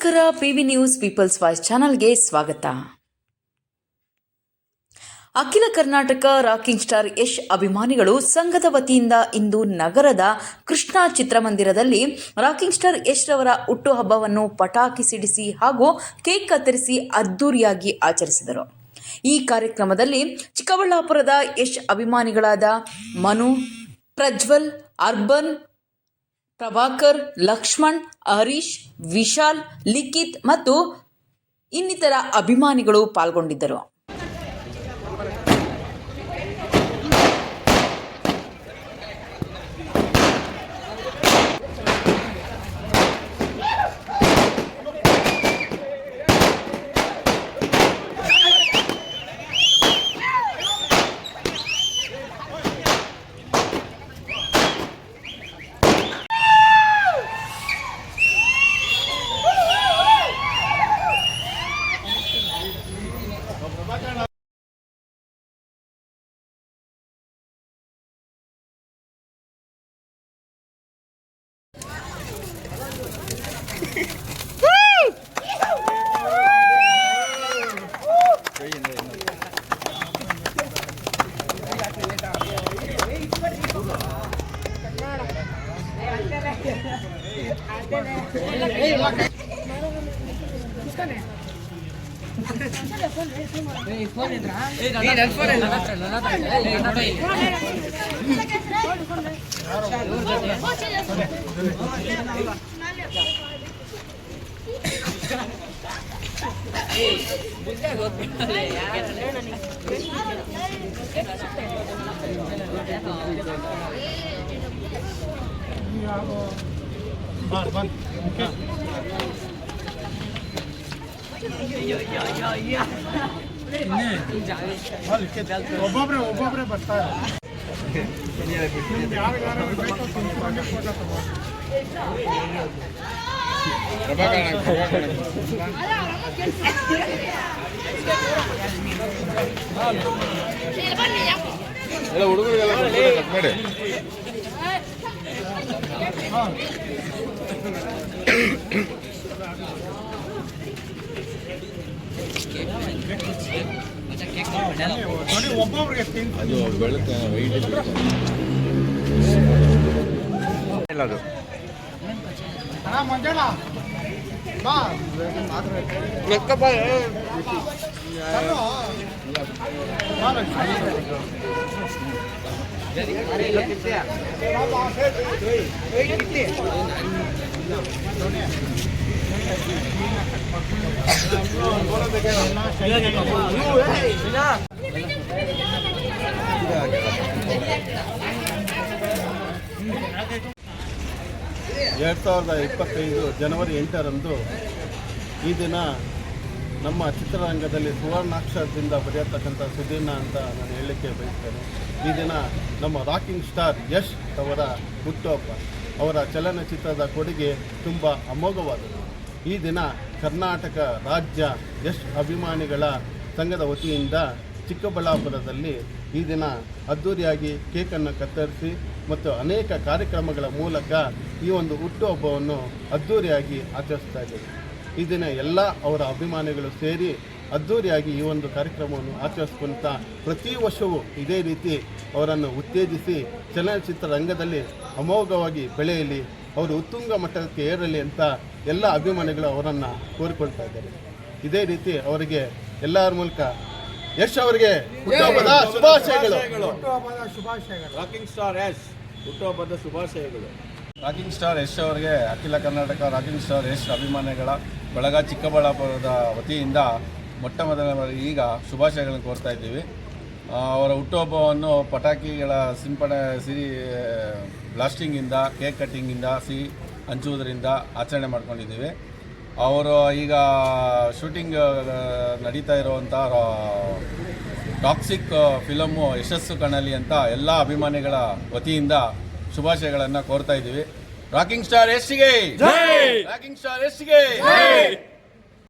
ನಮಸ್ಕಾರ. PV news people's voice ಚಾನಲ್ಗೆ ಸ್ವಾಗತ. ಅಖಿಲ ಕರ್ನಾಟಕ ರಾಕಿಂಗ್ ಸ್ಟಾರ್ ಯಶ್ ಅಭಿಮಾನಿಗಳು ಸಂಘದ ವತಿಯಿಂದ ಇಂದು ನಗರದ ಕೃಷ್ಣ ಚಿತ್ರಮಂದಿರದಲ್ಲಿ ರಾಕಿಂಗ್ ಸ್ಟಾರ್ ಯಶ್ ರವರ ಹುಟ್ಟುಹಬ್ಬವನ್ನು ಪಟಾಕಿ ಸಿಡಿಸಿ ಹಾಗೂ ಕೇಕ್ ಕತ್ತರಿಸಿ ಅದ್ದೂರಿಯಾಗಿ ಆಚರಿಸಿದರು. ಈ ಕಾರ್ಯಕ್ರಮದಲ್ಲಿ ಚಿಕ್ಕಬಳ್ಳಾಪುರದ ಯಶ್ ಅಭಿಮಾನಿಗಳಾದ ಮನು, ಪ್ರಜ್ವಲ್, ಅರ್ಬನ್, ಪ್ರಭಾಕರ್, ಲಕ್ಷ್ಮಣ್, ಹರೀಶ್, ವಿಶಾಲ್, ಲಿಖಿತ್ ಮತ್ತು ಇನ್ನಿತರ ಅಭಿಮಾನಿಗಳು ಪಾಲ್ಗೊಂಡಿದ್ದರು. ಒಬ್ಬೊಬ್ರೆ ಬರ್ತಾರೆ. ಎಲ್ಲ ಹುಡುಗರಿಗೆಲ್ಲ ಕಟ್ ಮಾಡಿ. ಅದು ಬೆಳಗ್ಗೆ ವೈಟ್ ಇಲ್ಲ ಅದು ಜನವರಿ 8ರಂದು ಈ ದಿನ ನಮ್ಮ ಚಿತ್ರರಂಗದಲ್ಲಿ ಸುವರ್ಣಾಕ್ಷರದಿಂದ ಬರೆಯತಕ್ಕಂಥ ಸುದಿನ ಅಂತ ನಾನು ಹೇಳಲಿಕ್ಕೆ ಬಯಸ್ತೇನೆ. ಈ ದಿನ ನಮ್ಮ ರಾಕಿಂಗ್ ಸ್ಟಾರ್ ಯಶ್ ಅವರ ಹುಟ್ಟುಹಬ್ಬ. ಅವರ ಚಲನಚಿತ್ರದ ಕೊಡುಗೆ ತುಂಬ ಅಮೋಘವಾದದ್ದು. ಈ ದಿನ ಕರ್ನಾಟಕ ರಾಜ್ಯ ಯಶ್ ಅಭಿಮಾನಿಗಳ ಸಂಘದ ವತಿಯಿಂದ ಚಿಕ್ಕಬಳ್ಳಾಪುರದಲ್ಲಿ ಈ ದಿನ ಅದ್ದೂರಿಯಾಗಿ ಕೇಕನ್ನು ಕತ್ತರಿಸಿ ಮತ್ತು ಅನೇಕ ಕಾರ್ಯಕ್ರಮಗಳ ಮೂಲಕ ಈ ಒಂದು ಹುಟ್ಟುಹಬ್ಬವನ್ನು ಅದ್ದೂರಿಯಾಗಿ ಆಚರಿಸ್ತಾ ಇದ್ದೇವೆ. ಈ ದಿನ ಎಲ್ಲ ಅವರ ಅಭಿಮಾನಿಗಳು ಸೇರಿ ಅದ್ದೂರಿಯಾಗಿ ಈ ಒಂದು ಕಾರ್ಯಕ್ರಮವನ್ನು ಆಚರಿಸ್ಕೊಂತ ಪ್ರತಿ ವರ್ಷವೂ ಇದೇ ರೀತಿ ಅವರನ್ನು ಉತ್ತೇಜಿಸಿ ಚಲನಚಿತ್ರ ರಂಗದಲ್ಲಿ ಅಮೋಘವಾಗಿ ಬೆಳೆಯಲಿ, ಅವರು ಉತ್ತುಂಗ ಮಟ್ಟಕ್ಕೆ ಏರಲಿ ಅಂತ ಎಲ್ಲ ಅಭಿಮಾನಿಗಳು ಅವರನ್ನು ಕೋರಿಕೊಳ್ತಾ ಇದ್ದಾರೆ. ಇದೇ ರೀತಿ ಅವರಿಗೆ ಎಲ್ಲರ ಮೂಲಕ ಯಶ್ ಅವರಿಗೆ ಹುಟ್ಟುಹಬ್ಬದ ಶುಭಾಶಯಗಳು. ರಾಕಿಂಗ್ ಸ್ಟಾರ್ ಯಶ್ ಹುಟ್ಟುಹಬ್ಬದ ಶುಭಾಶಯಗಳು. ರಾಕಿಂಗ್ ಸ್ಟಾರ್ ಯಶ್ ಅವರಿಗೆ ಅಖಿಲ ಕರ್ನಾಟಕ ರಾಕಿಂಗ್ ಸ್ಟಾರ್ ಯಶ್ ಅಭಿಮಾನಿಗಳ ಬಳಗ ಚಿಕ್ಕಬಳ್ಳಾಪುರದ ವತಿಯಿಂದ ಮೊಟ್ಟ ಮೊದಲ ಈಗ ಶುಭಾಶಯಗಳನ್ನು ಕೋರ್ತಾ ಇದ್ದೀವಿ. ಅವರ ಹುಟ್ಟುಹಬ್ಬವನ್ನು ಪಟಾಕಿಗಳ ಸಿರಿ ಬ್ಲಾಸ್ಟಿಂಗಿಂದ, ಕೇಕ್ ಕಟ್ಟಿಂಗಿಂದ, ಸಿಹಿ ಹಂಚುವುದರಿಂದ ಆಚರಣೆ ಮಾಡ್ಕೊಂಡಿದ್ದೀವಿ. ಅವರು ಈಗ ಶೂಟಿಂಗ್ ನಡೀತಾ ಇರುವಂಥ ಟಾಕ್ಸಿಕ್ ಫಿಲಮ್ಮು ಯಶಸ್ಸು ಕಾಣಲಿ ಅಂತ ಎಲ್ಲ ಅಭಿಮಾನಿಗಳ ವತಿಯಿಂದ ಶುಭಾಶಯಗಳನ್ನು ಕೋರ್ತಾ ಇದ್ದೀವಿ. ರಾಕಿಂಗ್ ಸ್ಟಾರ್ ಯಶ್ಗೆ ಜೈ! ರಾಕಿಂಗ್ ಸ್ಟಾರ್ ಯಶ್ಗೆ ಜೈ!